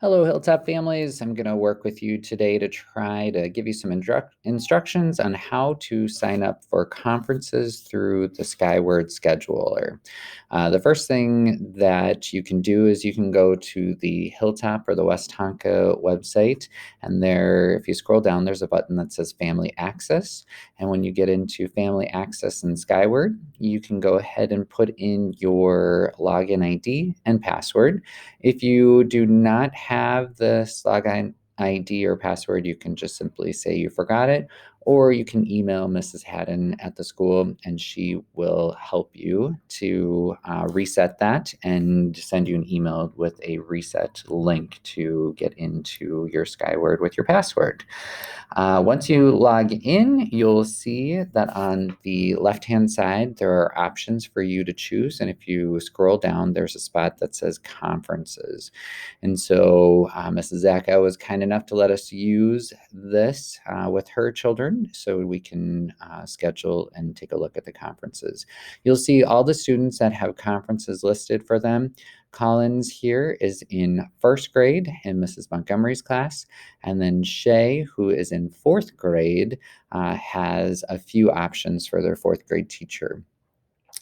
Hello, Hilltop families. I'm going to work with you today to try to give you some instructions on how to sign up for conferences through the Skyward scheduler. The first thing that you can do is you can go to the Hilltop or the West Tonka website, and there, if you scroll down, there's a button that says Family Access. And when you get into Family Access in Skyward, you can go ahead and put in your login ID and password. If you do not have this login ID or password, you can just simply say you forgot it, or you can email Mrs. Haddon at the school and she will help you to reset that and send you an email with a reset link to get into your Skyward with your password. Once you log in, you'll see that on the left-hand side, there are options for you to choose. And if you scroll down, there's a spot that says conferences. And so Mrs. Zacka was kind enough to let us use this with her children so we can schedule and take a look at the conferences. You'll see all the students that have conferences listed for them. Collins here is in first grade in Mrs. Montgomery's class. And then Shay, who is in fourth grade, has a few options for their fourth grade teacher.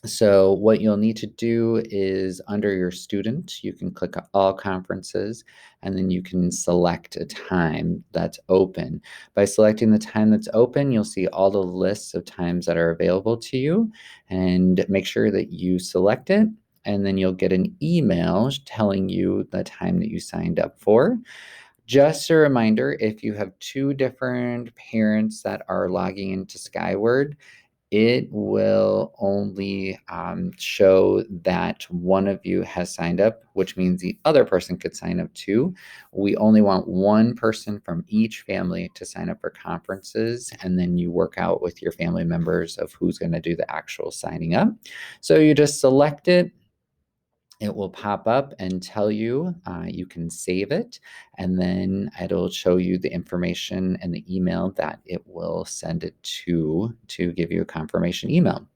So what you'll need to do is under your student, you can click all conferences and then you can select a time that's open. By selecting the time that's open, you'll see all the lists of times that are available to you, and make sure that you select it. And then you'll get an email telling you the time that you signed up for. Just a reminder, if you have two different parents that are logging into Skyward, it will only show that one of you has signed up, which means the other person could sign up too. We only want one person from each family to sign up for conferences, and then you work out with your family members of who's going to do the actual signing up. So you just select it. It will pop up and tell you you can save it, and then it'll show you the information and the email that it will send it to give you a confirmation email.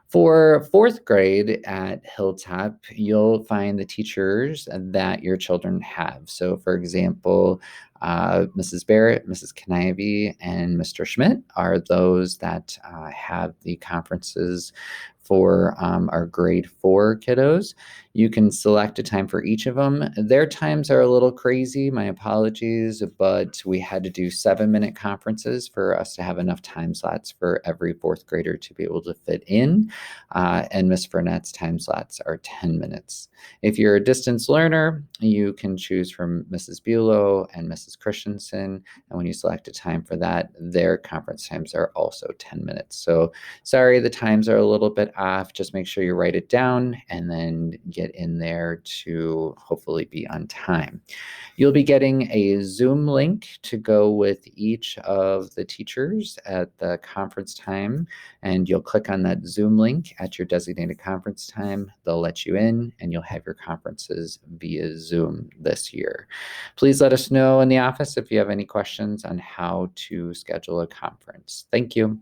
For fourth grade at Hilltop, you'll find the teachers that your children have. So, for example, Mrs. Barrett, Mrs. Knive, and Mr. Schmidt are those that have the conferences for our grade 4 kiddos. You can select a time for each of them. Their times are a little crazy, my apologies, but we had to do 7-minute conferences for us to have enough time slots for every fourth grader to be able to fit in. And Miss Burnett's time slots are 10 minutes. If you're a distance learner, you can choose from Mrs. Bulow and Mrs. Christensen. And when you select a time for that, their conference times are also 10 minutes. So sorry, the times are a little bit off. Just make sure you write it down and then get in there to hopefully be on time. You'll be getting a Zoom link to go with each of the teachers at the conference time, and you'll click on that Zoom link at your designated conference time. They'll let you in, and you'll have your conferences via Zoom this year. Please let us know in the office if you have any questions on how to schedule a conference. Thank you.